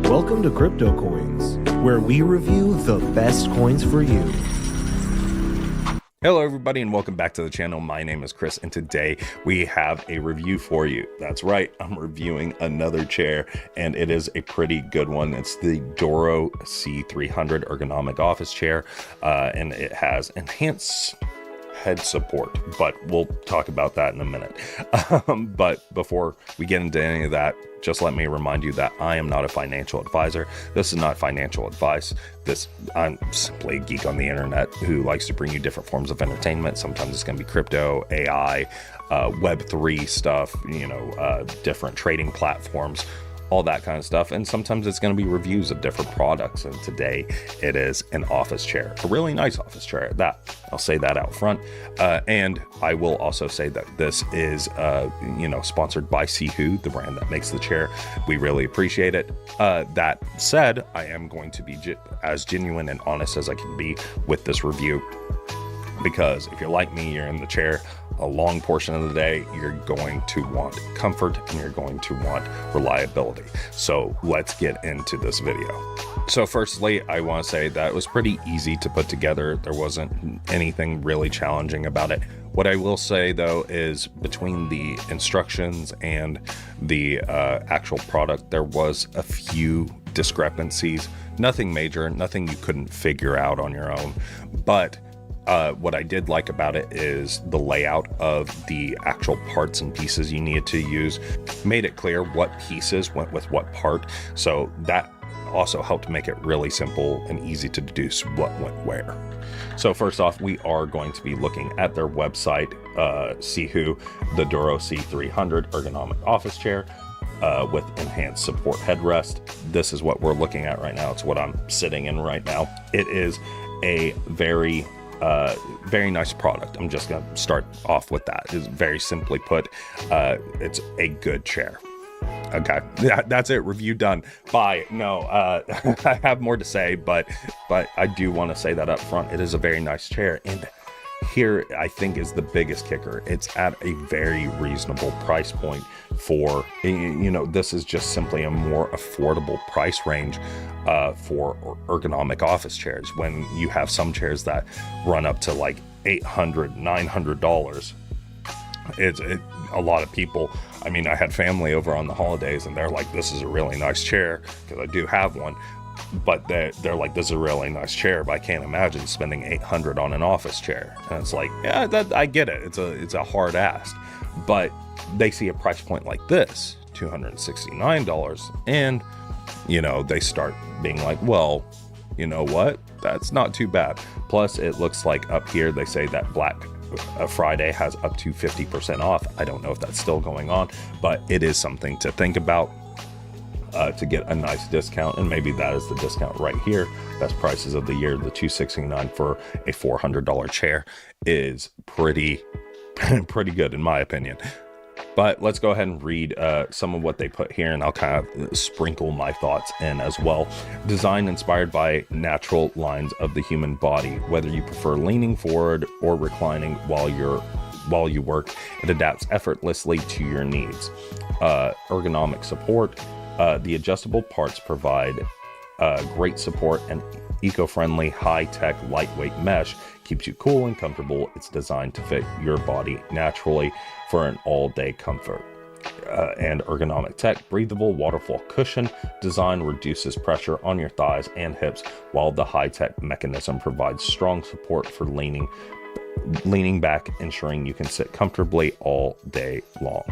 Welcome to CryptoCoins, where we review the best coins for you. Hello everybody and welcome back to the channel. My name is Chris and today we have a review for you. That's right, I'm reviewing another chair and it is a pretty good one. It's the Doro C300 ergonomic office chair and it has enhanced head support, but we'll talk about that in a minute. But before we get into any of that, just let me remind you that I am not a financial advisor. This is not financial advice. I'm simply a geek on the internet who likes to bring you different forms of entertainment. Sometimes it's going to be crypto, AI, Web3 stuff, different trading platforms, all that kind of stuff. And sometimes it's going to be reviews of different products. And today it is an office chair, a really nice office chair at that. I'll say that out front. And I will also say that this is, sponsored by SIHOO, the brand that makes the chair. We really appreciate it. That said, I am going to be as genuine and honest as I can be with this review, because if you're like me, you're in the chair a long portion of the day, you're going to want comfort and you're going to want reliability. So let's get into this video. So firstly, I want to say that it was pretty easy to put together. There wasn't anything really challenging about it. What I will say though is between the instructions and the actual product, there was a few discrepancies. Nothing major, nothing you couldn't figure out on your own. But what I did like about it is the layout of the actual parts and pieces you needed to use made it clear what pieces went with what part. So that also helped make it really simple and easy to deduce what went where. So first off, we are going to be looking at their website, SIHOO, the Doro C300 ergonomic office chair with enhanced support headrest. This is what we're looking at right now. It's what I'm sitting in right now. It is a very nice product. I'm just going to start off with that. It's very simply put, it's a good chair. Okay, that's it. Review done. Bye. No, I have more to say, but I do want to say that up front. It is a very nice chair, and here I think is the biggest kicker. It's at a very reasonable price point for, this is just simply a more affordable price range for ergonomic office chairs. When you have some chairs that run up to like $800, $900, it's a lot of people. I mean, I had family over on the holidays and they're like, this is a really nice chair, because I do have one. But they're like, this is a really nice chair, but I can't imagine spending $800 on an office chair. And it's like, yeah, I get it. It's a hard ask. But they see a price point like this, $269, and they start being like, well, you know what? That's not too bad. Plus, it looks like up here they say that Black Friday has up to 50% off. I don't know if that's still going on, but it is something to think about. To get a nice discount, and maybe that is the discount right here. Best prices of the year, the $269 for a $400 chair is pretty good in my opinion. But let's go ahead and read some of what they put here, and I'll kind of sprinkle my thoughts in as well. Design inspired by natural lines of the human body. Whether you prefer leaning forward or reclining while you work, it adapts effortlessly to your needs. Ergonomic support. The adjustable parts provide great support, and eco-friendly, high-tech, lightweight mesh keeps you cool and comfortable. It's designed to fit your body naturally for an all-day comfort. And ergonomic tech, breathable waterfall cushion design reduces pressure on your thighs and hips, while the high-tech mechanism provides strong support for leaning back, ensuring you can sit comfortably all day long.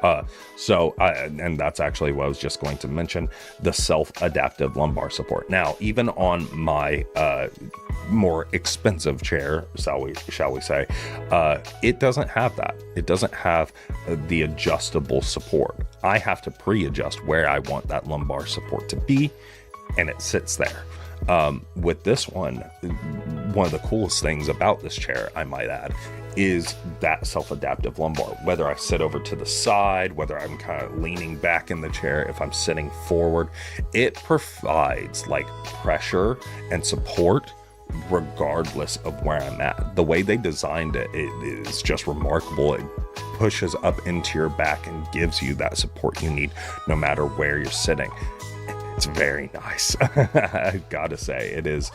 And that's actually what I was just going to mention, the self-adaptive lumbar support. Now, even on my more expensive chair, shall we say, it doesn't have that. It doesn't have the adjustable support. I have to pre-adjust where I want that lumbar support to be, and it sits there. With this one of the coolest things about this chair, I might add, is that self-adaptive lumbar. Whether I sit over to the side, whether I'm kind of leaning back in the chair, if I'm sitting forward, it provides like pressure and support regardless of where I'm at. The way they designed it, it is just remarkable. It pushes up into your back and gives you that support you need no matter where you're sitting. It's very nice. I've got to say, it is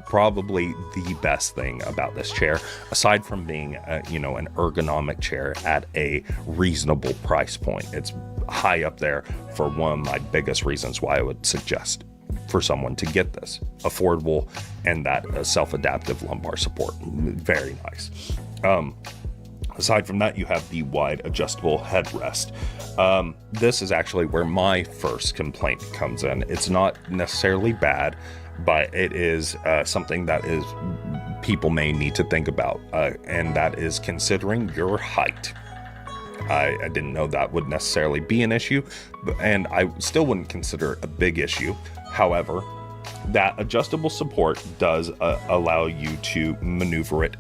probably the best thing about this chair, aside from being, an ergonomic chair at a reasonable price point. It's high up there for one of my biggest reasons why I would suggest for someone to get this. Affordable, and that self-adaptive lumbar support. Very nice. Aside from that, you have the wide adjustable headrest. This is actually where my first complaint comes in. It's not necessarily bad, but it is something that is people may need to think about, and that is considering your height. I didn't know that would necessarily be an issue, and I still wouldn't consider it a big issue. However, that adjustable support does allow you to maneuver it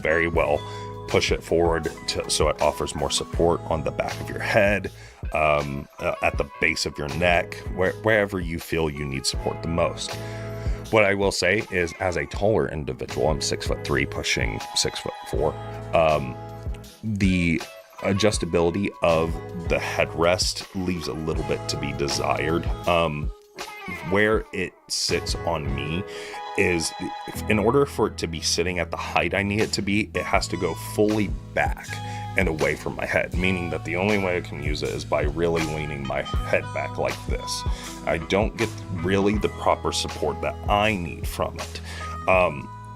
very well, push it forward so it offers more support on the back of your head, at the base of your neck, wherever you feel you need support the most. What I will say is, as a taller individual, I'm 6'3", pushing 6'4", the adjustability of the headrest leaves a little bit to be desired. Where it sits on me is, in order for it to be sitting at the height I need it to be, it has to go fully back and away from my head, meaning that the only way I can use it is by really leaning my head back like this. I don't get really the proper support that I need from it.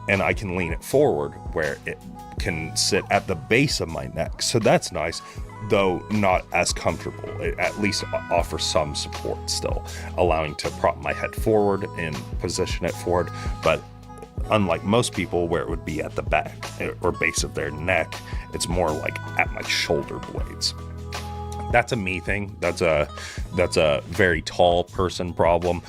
And I can lean it forward where it can sit at the base of my neck. So that's nice, though not as comfortable. It at least offers some support still, allowing to prop my head forward and position it forward. But unlike most people, where it would be at the back or base of their neck, it's more like at my shoulder blades. That's a me thing. That's a very tall person problem.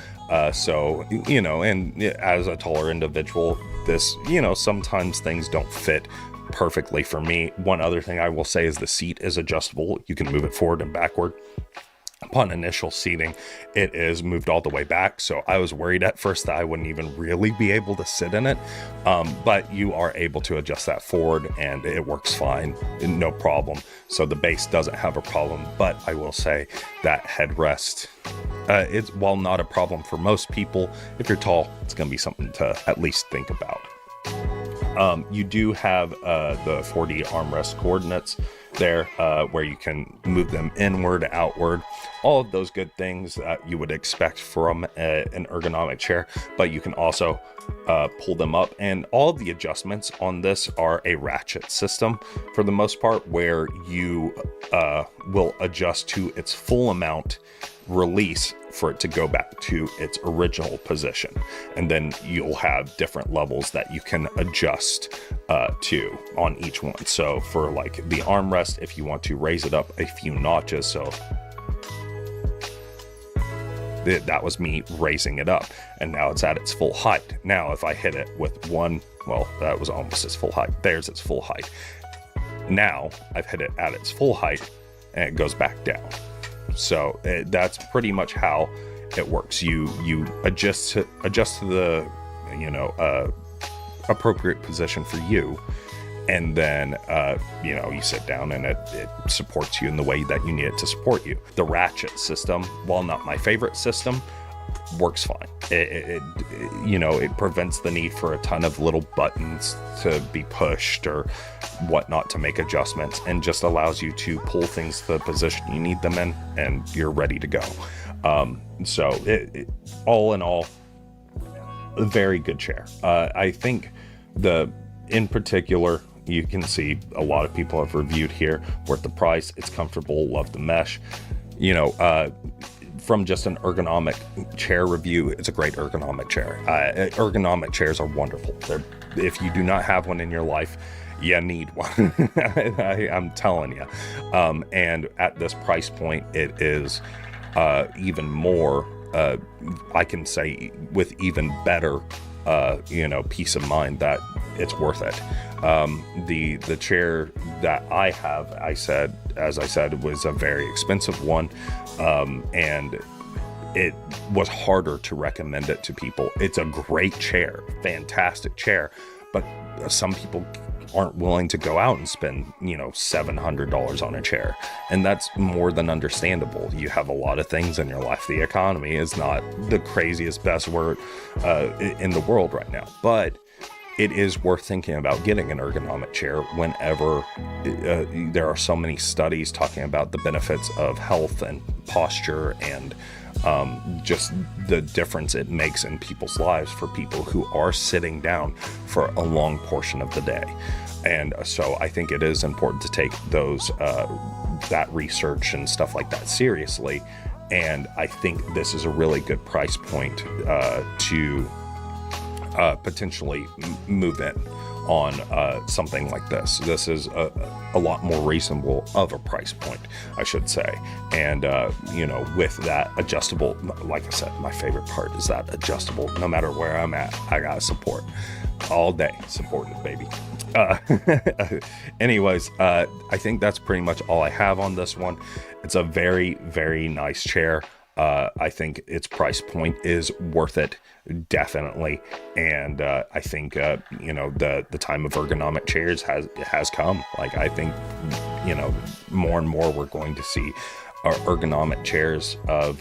So, and as a taller individual, this, sometimes things don't fit perfectly for me. One other thing I will say is the seat is adjustable. You can move it forward and backward. Upon initial seating, it is moved all the way back. So I was worried at first that I wouldn't even really be able to sit in it. But you are able to adjust that forward and it works fine, no problem. So the base doesn't have a problem, but I will say that headrest, it's, while not a problem for most people, if you're tall, it's going to be something to at least think about. You do have the 4D armrest coordinates there, where you can move them inward, outward, all of those good things that you would expect from an ergonomic chair, but you can also pull them up, and all of the adjustments on this are a ratchet system for the most part, where you will adjust to its full amount, release for it to go back to its original position, and then you'll have different levels that you can adjust to on each one. So for like the armrest, if you want to raise it up a few notches, so that was me raising it up, and now it's at its full height. Now if I hit it with one, well, that was almost its full height, there's its full height. Now I've hit it at its full height and it goes back down. So that's pretty much how it works. You adjust to the appropriate position for you, and then you sit down and it supports you in the way that you need it to support you. The ratchet system, while not my favorite system, works fine. It prevents the need for a ton of little buttons to be pushed or whatnot to make adjustments, and just allows you to pull things to the position you need them in, and you're ready to go. So all in all, a very good chair. I think in particular, you can see a lot of people have reviewed here. Worth the price. It's comfortable. Love the mesh. From just an ergonomic chair review, it's a great ergonomic chair. Ergonomic chairs are wonderful. If you do not have one in your life, you need one. I'm telling you. And at this price point, it is even more, I can say with even better, peace of mind that it's worth it. The chair that I have, as I said, was a very expensive one. And it was harder to recommend it to people. It's a great chair, fantastic chair, but some people aren't willing to go out and spend, you know, $700 on a chair. And that's more than understandable. You have a lot of things in your life. The economy is not the craziest, best word in the world right now, but it is worth thinking about getting an ergonomic chair whenever there are so many studies talking about the benefits of health and posture and just the difference it makes in people's lives for people who are sitting down for a long portion of the day. And so I think it is important to take those that research and stuff like that seriously. And I think this is a really good price point to potentially move in on something like this. This is a lot more reasonable of a price point, I should say. And, you know, with that adjustable, like I said, my favorite part is that adjustable. No matter where I'm at, I got support all day, supporting it, baby. Anyways, I think that's pretty much all I have on this one. It's a very, very nice chair. I think its price point is worth it, definitely. And I think, you know, the time of ergonomic chairs has come. Like, I think, you know, more and more we're going to see our ergonomic chairs of,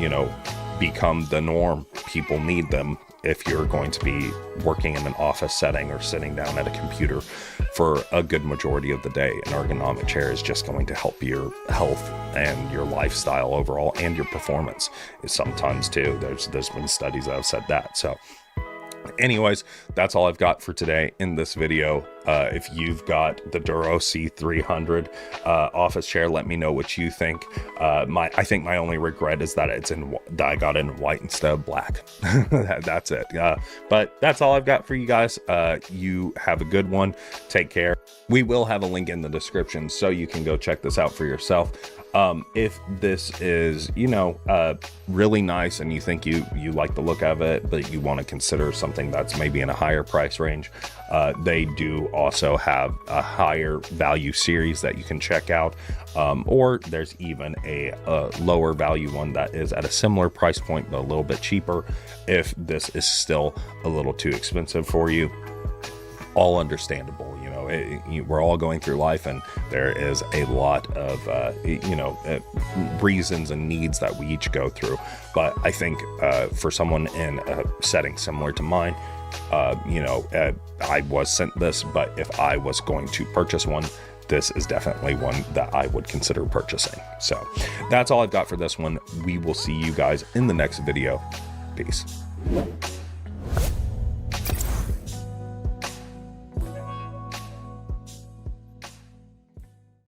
you know, become the norm. People need them if you're going to be working in an office setting or sitting down at a computer for a good majority of the day. An ergonomic chair is just going to help your health and your lifestyle overall, and your performance is sometimes too. There's been studies that have said that. So anyways, that's all I've got for today in this video. If you've got the Doro C300 office chair, let me know what you think. I think my only regret is that I got it in white instead of black. That's it. But that's all I've got for you guys. You have a good one. Take care. We will have a link in the description so you can go check this out for yourself. If this is, you know, really nice and you think you like the look of it, but you want to consider something that's maybe in a higher price range, they do also have a higher value series that you can check out, or there's even a lower value one that is at a similar price point but a little bit cheaper. If this is still a little too expensive for you, all understandable. You know, we're all going through life, and there is a lot of you know, reasons and needs that we each go through. But I think for someone in a setting similar to mine, you know, I was sent this, but if I was going to purchase one, this is definitely one that I would consider purchasing. So that's all I've got for this one. We will see you guys in the next video. Peace.